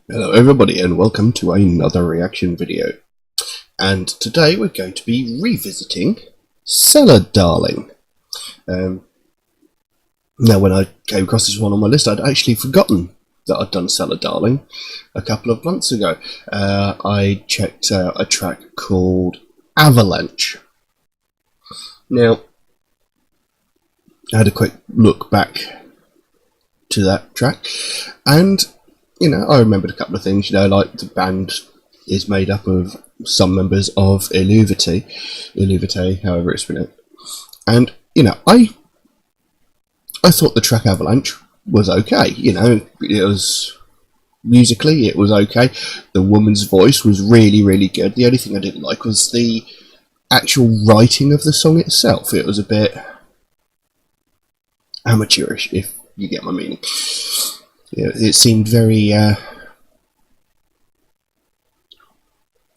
Hello everybody and welcome to another reaction video. And today we're going to be revisiting Cellar, Darling. Now when I came across this one on my list, I'd actually forgotten that I'd done Cellar, Darling a couple of months ago. I checked out a track called Avalanche. Now, I had a quick look back to that track and I remembered a couple of things, like the band is made up of some members of Illuvite, however it's pronounced. And, I thought the track Avalanche was okay. It was, musically, it was okay. The woman's voice was really, really good. The only thing I didn't like was the actual writing of the song itself. It was a bit amateurish, if you get my meaning. It seemed very, it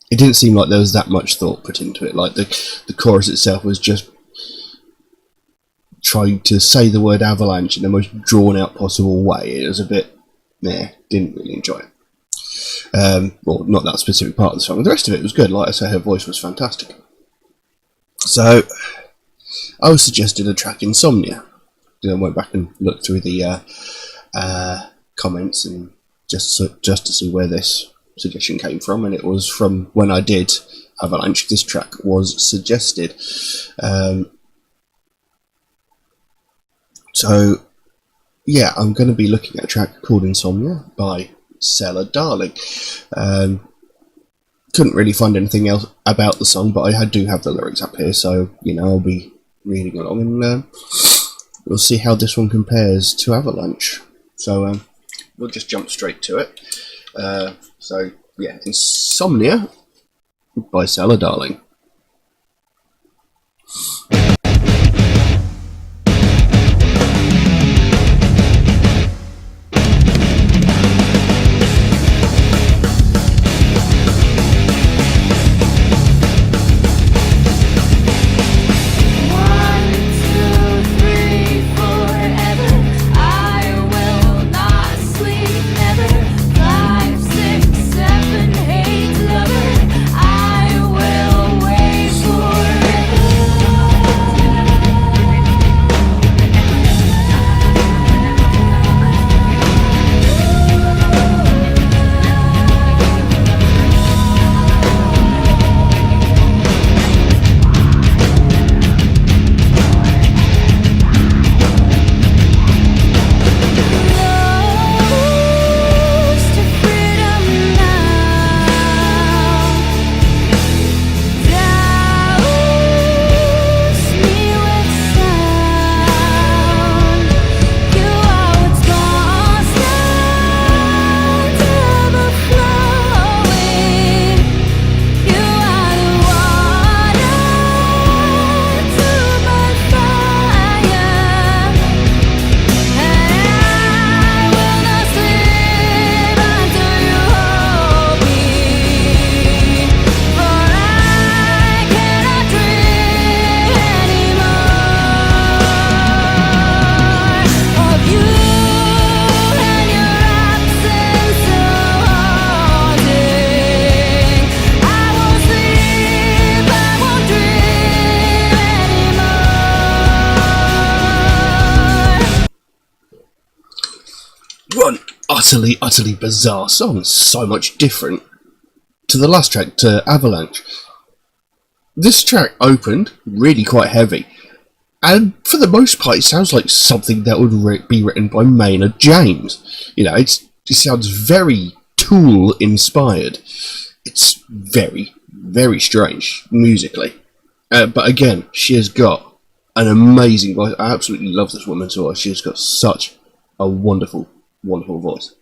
didn't seem like there was that much thought put into it. Like the chorus itself was just trying to say the word avalanche in the most drawn out possible way. It was a bit, didn't really enjoy it. Well, not that specific part of the song. The rest of it was good. Like I say, her voice was fantastic. So, I was suggested a track Insomnia. I went back and looked through the comments and just to see where this suggestion came from, and it was from when I did Avalanche. This track was suggested. So yeah, I'm going to be looking at a track called Insomnia by Cellar, Darling. Couldn't really find anything else about the song, but I do have the lyrics up here, so I'll be reading along, and we'll see how this one compares to Avalanche. So we'll just jump straight to it. So yeah, Insomnia by Cellar, Darling. What an utterly bizarre song. So much different to the last track, to Avalanche. This track opened really quite heavy, and for the most part it sounds like something that would be written by Maynard James. It sounds very Tool inspired. It's very, very strange musically. But again, she has got an amazing voice. I absolutely love this woman's voice. She has got such a wonderful voice.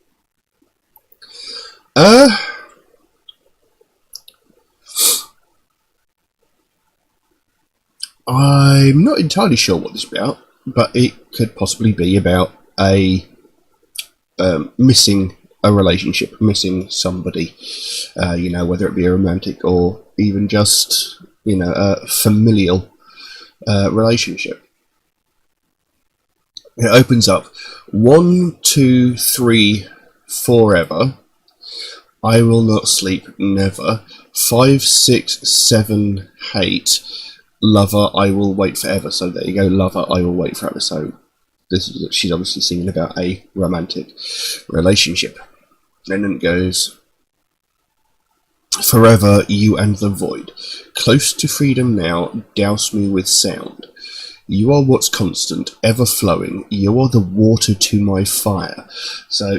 I'm not entirely sure what this is about, but it could possibly be about a missing a relationship, missing somebody, whether it be a romantic or even just, a familial relationship. It opens up 1, 2, 3, forever, I will not sleep, never. 5, 6, 7, hate. Lover, I will wait forever. So there you go, lover, I will wait forever. So she's obviously singing about a romantic relationship. And then it goes, forever, you and the void. Close to freedom now, douse me with sound. You are what's constant, ever flowing. You are the water to my fire. So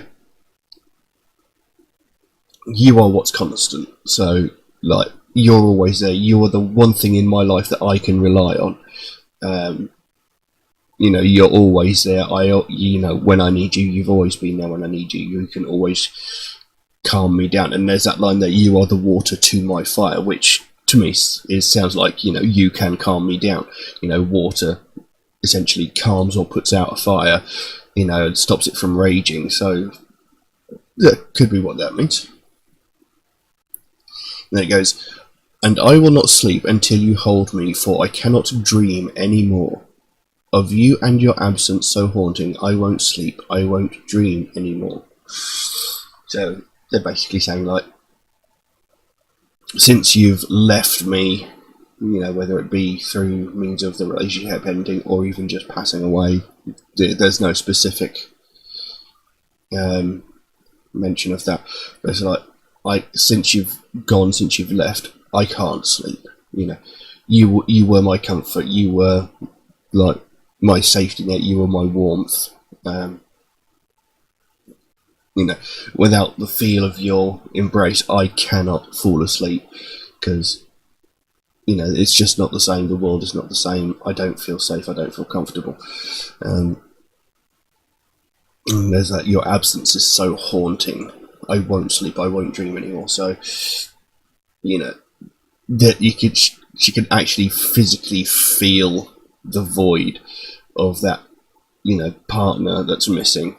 you are what's constant. So, like, you're always there. You are the one thing in my life that I can rely on. You know, you're always there. When I need you, you've always been there when I need you. You can always calm me down. And there's that line that you are the water to my fire, which to me sounds like, you can calm me down. Water essentially calms or puts out a fire, and stops it from raging. So that could be what that means. Then it goes, and I will not sleep until you hold me, for I cannot dream any more. Of you and your absence so haunting, I won't sleep, I won't dream anymore. So they're basically saying, like, since you've left me, whether it be through means of the relationship ending or even just passing away, there's no specific mention of that. But it's like, since you've gone, since you've left, I can't sleep. You were my comfort. You were like my safety net. You were my warmth. Without the feel of your embrace, I cannot fall asleep, because it's just not the same. The world is not the same. I don't feel safe. I don't feel comfortable. And there's that, your absence is so haunting. I won't sleep. I won't dream anymore. So, that she could actually physically feel the void of that, partner that's missing.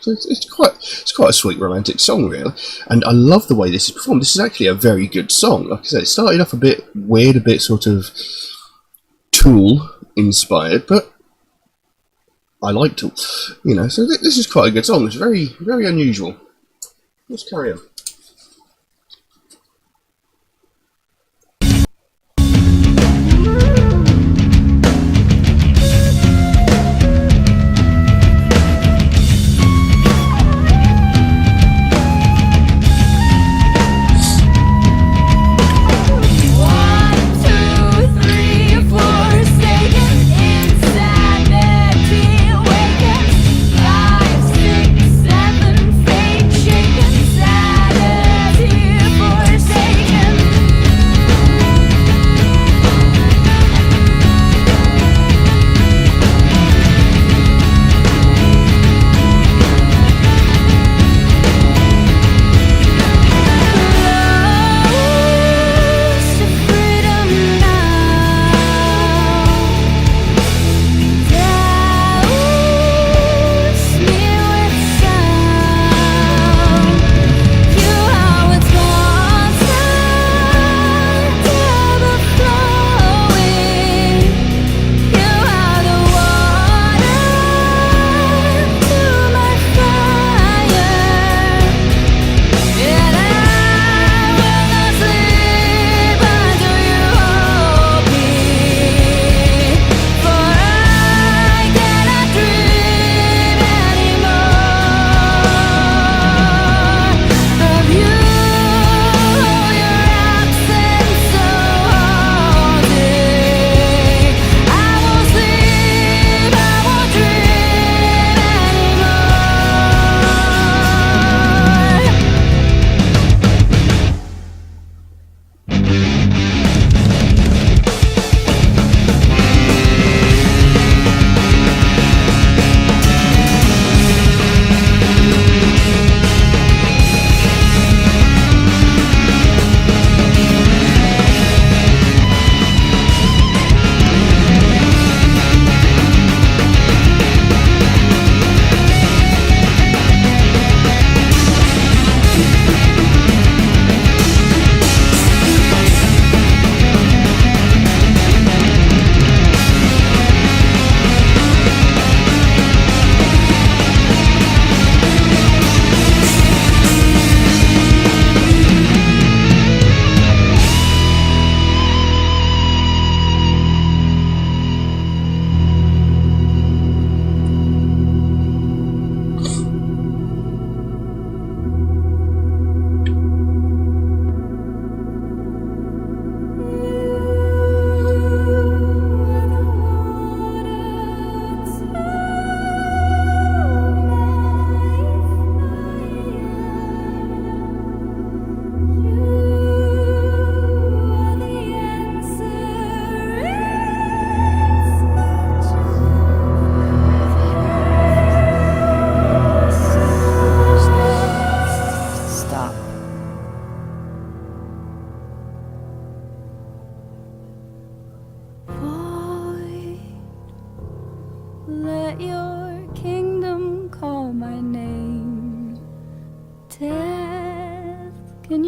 So it's quite a sweet romantic song, really, and I love the way this is performed. This is actually a very good song. Like I said, it started off a bit weird, a bit sort of Tool inspired, but I like Tool, So this is quite a good song. It's very, very unusual. Let's carry on. Five, six, seven, fate shaken, sad.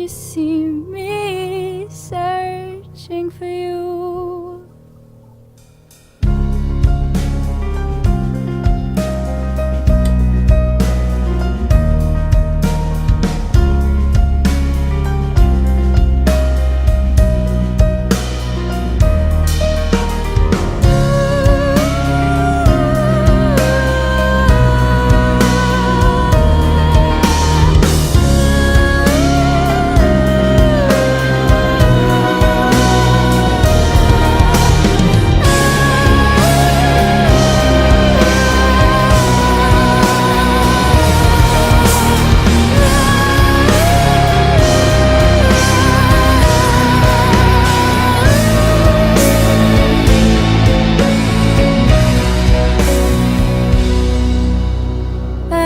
you see me searching for you?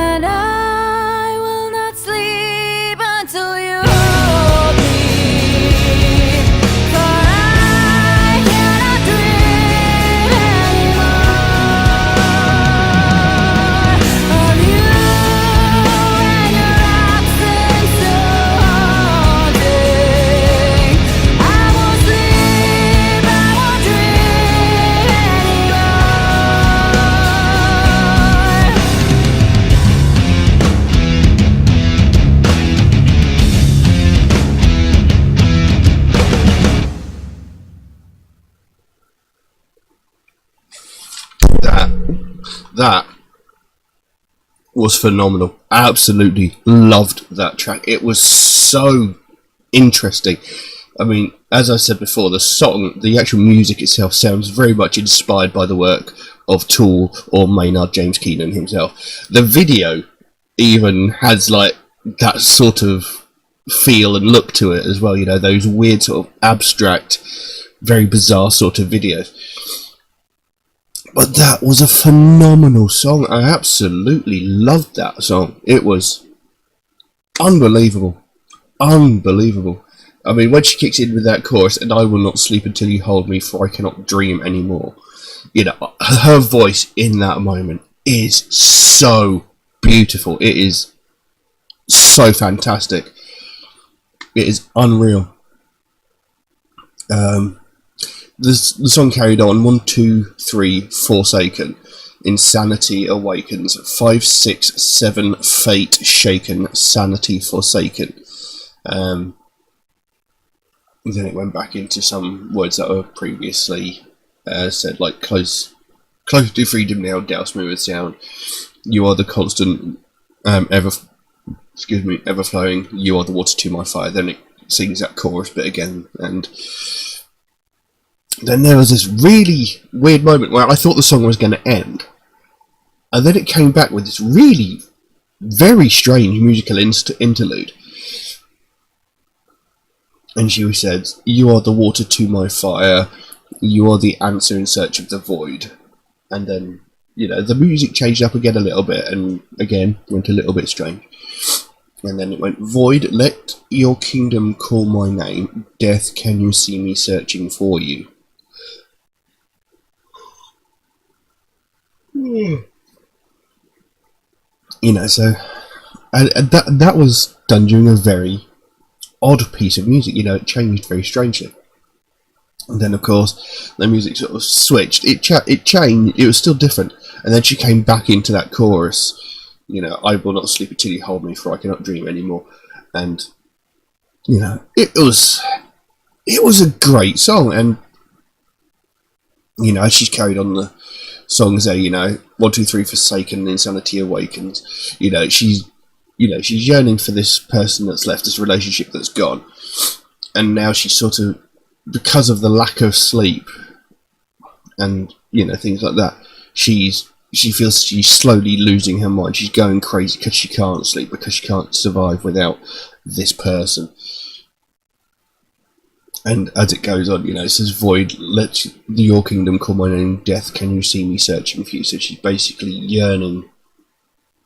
And I will not sleep until you hold me, for I cannot dream anymore of you and your absence so haunting. I won't sleep, I won't dream anymore. That was phenomenal. Absolutely loved that track. It was so interesting. I mean, as I said before, the song, the actual music itself sounds very much inspired by the work of Tool or Maynard James Keenan himself. The video even has like that sort of feel and look to it as well, you know, those weird sort of abstract, very bizarre sort of videos. But that was a phenomenal song. I absolutely loved that song. It was unbelievable. Unbelievable. I mean, when she kicks in with that chorus, and I will not sleep until you hold me, for I cannot dream anymore. You know, her voice in that moment is so beautiful. It is so fantastic. It is unreal. The song carried on 1, 2, 3, Forsaken, Insanity Awakens, 5, 6, 7, Fate Shaken, Sanity Forsaken. Then it went back into some words that were previously said, like close to freedom now, douse me with sound. You are the constant, ever flowing. You are the water to my fire. Then it sings that chorus bit again, and then there was this really weird moment where I thought the song was going to end, and then it came back with this really very strange musical interlude. And she said, "You are the water to my fire, you are the answer in search of the void." And then, you know, the music changed up again a little bit, and again went a little bit strange. And then it went, "Void, let your kingdom call my name. Death, can you see me searching for you?" You know, so and that was done during a very odd piece of music. You know, it changed very strangely. And then, of course, the music sort of switched. It changed. It was still different. And then she came back into that chorus. You know, "I will not sleep until you hold me, for I cannot dream anymore." And you know, it was a great song. And you know, as she's carried on the songs there, you know, 1, 2, 3, Forsaken, Insanity Awakens. You know, she's yearning for this person that's left, this relationship that's gone, and now she's sort of, because of the lack of sleep and, you know, things like that, she feels she's slowly losing her mind. She's going crazy because she can't sleep, because she can't survive without this person. And as it goes on, you know, it says, "Void, let your kingdom call my name. Death, can you see me searching for you?" So she's basically yearning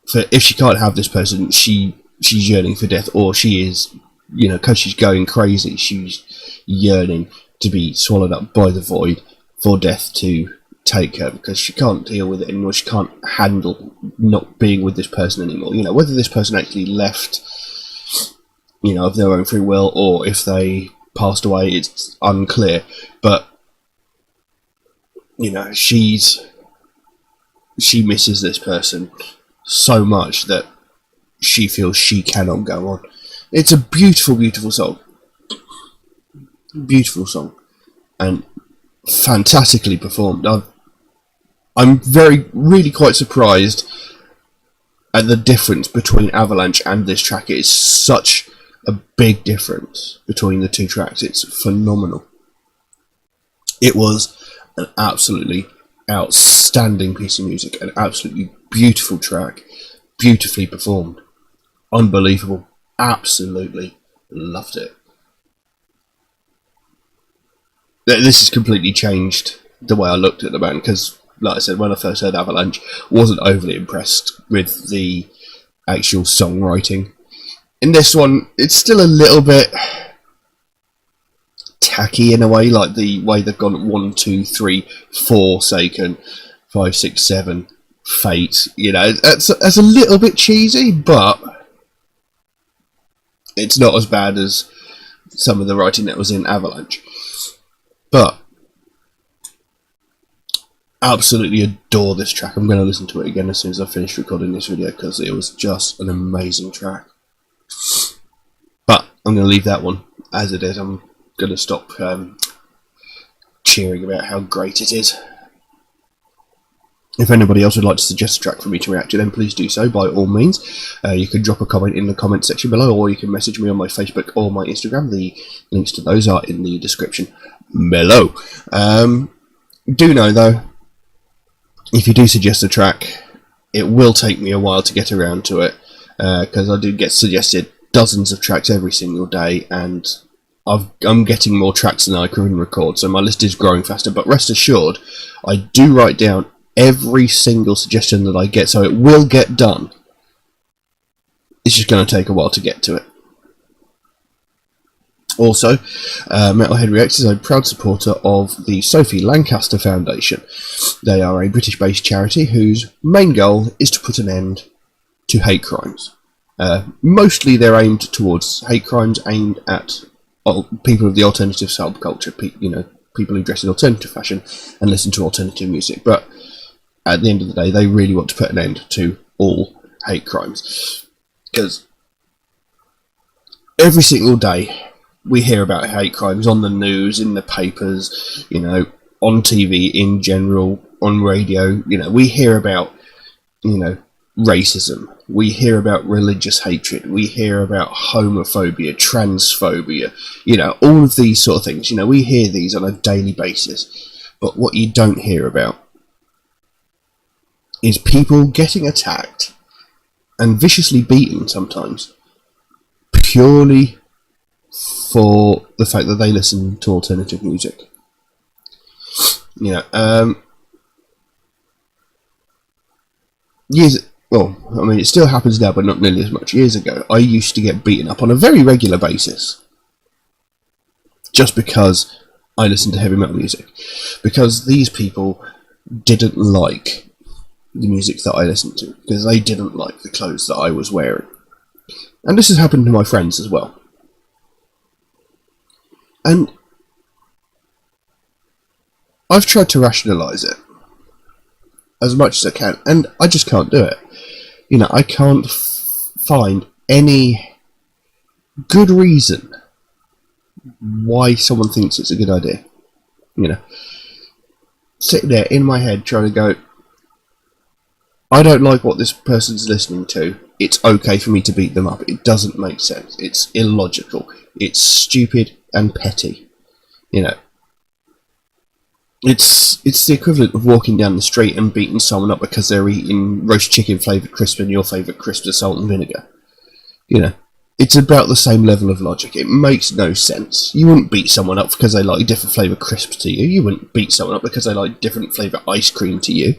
for, if she can't have this person, she's yearning for death, or she is, you know, because she's going crazy, she's yearning to be swallowed up by the void, for death to take her, because she can't deal with it anymore. She can't handle not being with this person anymore. You know, whether this person actually left of their own free will, or if they passed away, it's unclear. But she misses this person so much that she feels she cannot go on. It's a beautiful, beautiful song. Beautiful song. And fantastically performed. I'm really quite surprised at the difference between Avalanche and this track. It is such a big difference between the two tracks. It's phenomenal. It was an absolutely outstanding piece of music, an absolutely beautiful track, beautifully performed, unbelievable, absolutely loved it. This has completely changed the way I looked at the band, because, like I said, when I first heard Avalanche, wasn't overly impressed with the actual songwriting. In this one, it's still a little bit tacky in a way, like the way they've gone 1, 2, 3, Forsaken, 5, 6, 7, Fate. That's a little bit cheesy, but it's not as bad as some of the writing that was in Avalanche. But absolutely adore this track. I'm going to listen to it again as soon as I finish recording this video, because it was just an amazing track. But I'm going to leave that one as it is. I'm going to stop cheering about how great it is. If anybody else would like to suggest a track for me to react to, then please do so by all means. You can drop a comment in the comment section below, or you can message me on my Facebook or my Instagram. The links to those are in the description below. Do know though, if you do suggest a track, it will take me a while to get around to it, because I do get suggested dozens of tracks every single day, and I'm getting more tracks than I can record, so my list is growing faster. But rest assured, I do write down every single suggestion that I get, so it will get done. It's just going to take a while to get to it. Also, Metalhead Reacts is a proud supporter of the Sophie Lancaster Foundation. They are a British-based charity whose main goal is to put an end to hate crimes. Mostly they're aimed towards hate crimes aimed at people of the alternative subculture, people who dress in alternative fashion and listen to alternative music. But at the end of the day, they really want to put an end to all hate crimes. Because every single day we hear about hate crimes on the news, in the papers, on TV in general, on radio. We hear about, racism. We hear about religious hatred. We hear about homophobia, transphobia, all of these sort of things. We hear these on a daily basis. But what you don't hear about is people getting attacked and viciously beaten sometimes purely for the fact that they listen to alternative music. It still happens now, but not nearly as much. Years ago, I used to get beaten up on a very regular basis just because I listened to heavy metal music, because these people didn't like the music that I listened to, because they didn't like the clothes that I was wearing. And this has happened to my friends as well. And I've tried to rationalise it as much as I can, and I just can't do it. I can't find any good reason why someone thinks it's a good idea. Sitting there in my head trying to go, I don't like what this person's listening to, it's okay for me to beat them up. It doesn't make sense. It's illogical. It's stupid and petty. It's the equivalent of walking down the street and beating someone up because they're eating roast chicken flavoured crisp and your favourite crisp is salt and vinegar. It's about the same level of logic. It makes no sense. You wouldn't beat someone up because they like different flavoured crisps to you. You wouldn't beat someone up because they like different flavour ice cream to you.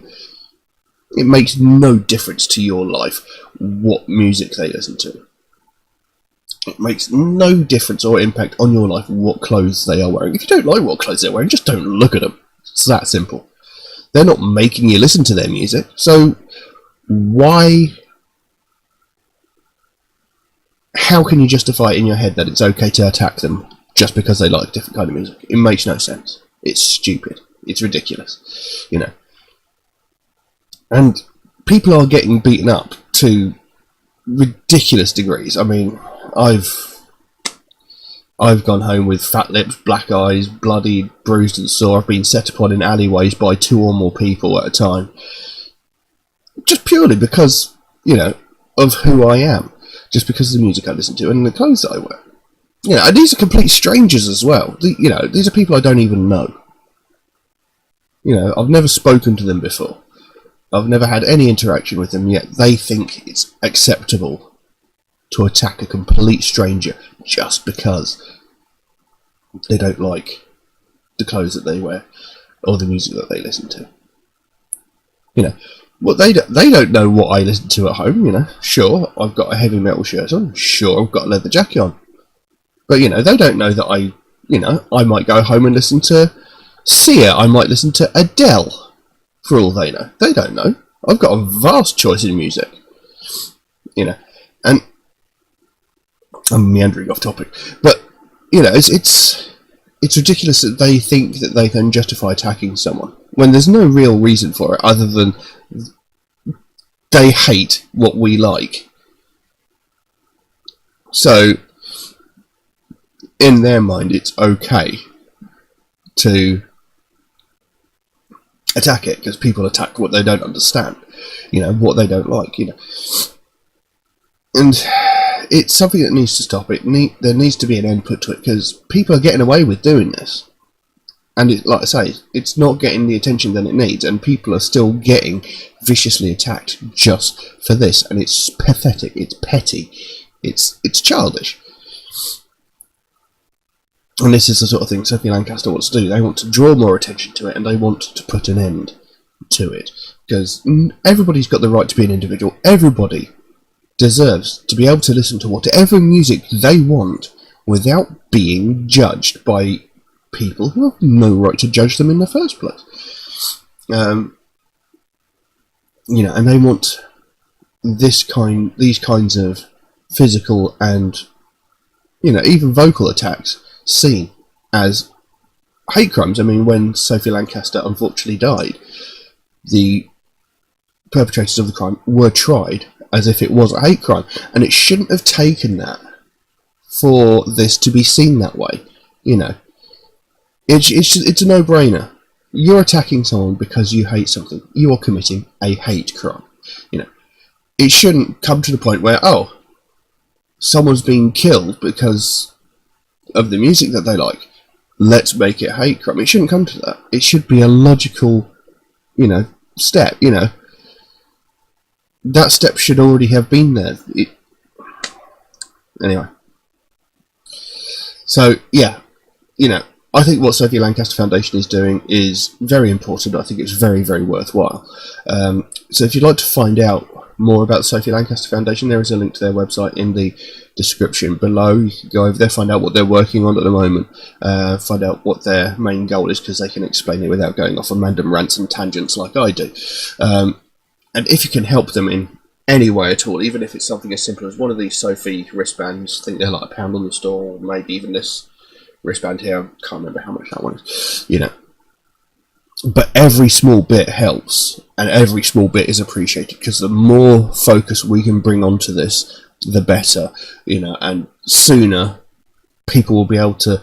It makes no difference to your life what music they listen to. It makes no difference or impact on your life what clothes they are wearing. If you don't like what clothes they're wearing, just don't look at them. It's that simple. They're not making you listen to their music, so why how can you justify it in your head that it's okay to attack them just because they like a different kind of music? It makes no sense. It's stupid. It's ridiculous, you know. And people are getting beaten up to ridiculous degrees. I mean, I've gone home with fat lips, black eyes, bloodied, bruised and sore. I've been set upon in alleyways by 2 or more people at a time. Just purely because, you know, of who I am. Just because of the music I listen to and the clothes that I wear. You know, and these are complete strangers as well. You know, these are people I don't even know. You know, I've never spoken to them before. I've never had any interaction with them, yet they think it's acceptable to attack a complete stranger just because they don't like the clothes that they wear or the music that they listen to. You know, well, they don't know what I listen to at home, you know. Sure, I've got a heavy metal shirt on. Sure, I've got a leather jacket on. But, you know, they don't know that I might go home and listen to Sia. I might listen to Adele. For all they know. They don't know. I've got a vast choice in music. You know. And I'm meandering off topic. But, you know, it's ridiculous that they think that they can justify attacking someone when there's no real reason for it other than they hate what we like. So, in their mind, it's okay to attack it because people attack what they don't understand, you know, what they don't like, you know. And it's something that needs to stop. There needs to be an end put to it because people are getting away with doing this. And like I say, it's not getting the attention that it needs, and people are still getting viciously attacked just for this. And it's pathetic. It's petty. It's childish. And this is the sort of thing Sophie Lancaster wants to do. They want to draw more attention to it, and they want to put an end to it. Because everybody's got the right to be an individual. Everybody deserves to be able to listen to whatever music they want without being judged by people who have no right to judge them in the first place. You know, and they want these kinds of physical and, you know, even vocal attacks seen as hate crimes. I mean, when Sophie Lancaster unfortunately died, the perpetrators of the crime were tried as if it was a hate crime, and it shouldn't have taken that for this to be seen that way. You know, it's a no-brainer. You're attacking someone because you hate something. You are committing a hate crime. You know, it shouldn't come to the point where, oh, someone's being killed because of the music that they like, let's make it a hate crime. It shouldn't come to that. It should be a logical, you know, step, you know. That step should already have been there. Anyway. So, yeah, you know, I think what Sophie Lancaster Foundation is doing is very important. I think it's very, very worthwhile. So if you'd like to find out more about the Sophie Lancaster Foundation, there is a link to their website in the description below. You can go over there, find out what they're working on at the moment, find out what their main goal is, because they can explain it without going off on random rants and tangents like I do. And if you can help them in any way at all, even if it's something as simple as one of these Sophie wristbands, I think they're like £1 on the store, or maybe even this wristband here, I can't remember how much that one is, you know. But every small bit helps, and every small bit is appreciated, because the more focus we can bring onto this, the better, you know, and sooner people will be able to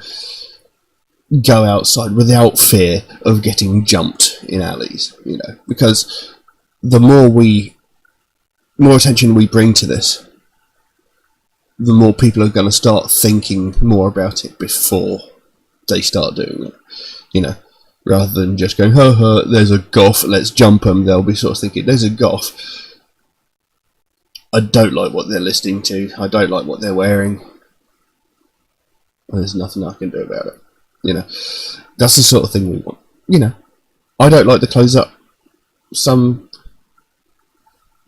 go outside without fear of getting jumped in alleys, you know, because the more attention we bring to this, the more people are going to start thinking more about it before they start doing it, you know. Rather than just going, there's a goth, let's jump them, they'll be sort of thinking, there's a goth, I don't like what they're listening to, I don't like what they're wearing, there's nothing I can do about it, you know. That's the sort of thing we want, you know. I don't like the clothes that some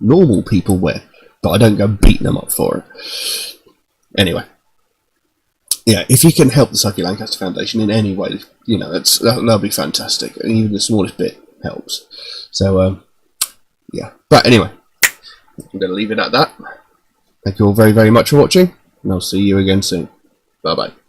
normal people wear, but I don't go beating them up for it. Anyway. Yeah, if you can help the Sophie Lancaster Foundation in any way, you know, that'll be fantastic. And even the smallest bit helps. So, yeah. But anyway, I'm going to leave it at that. Thank you all very, very much for watching. and I'll see you again soon. Bye bye.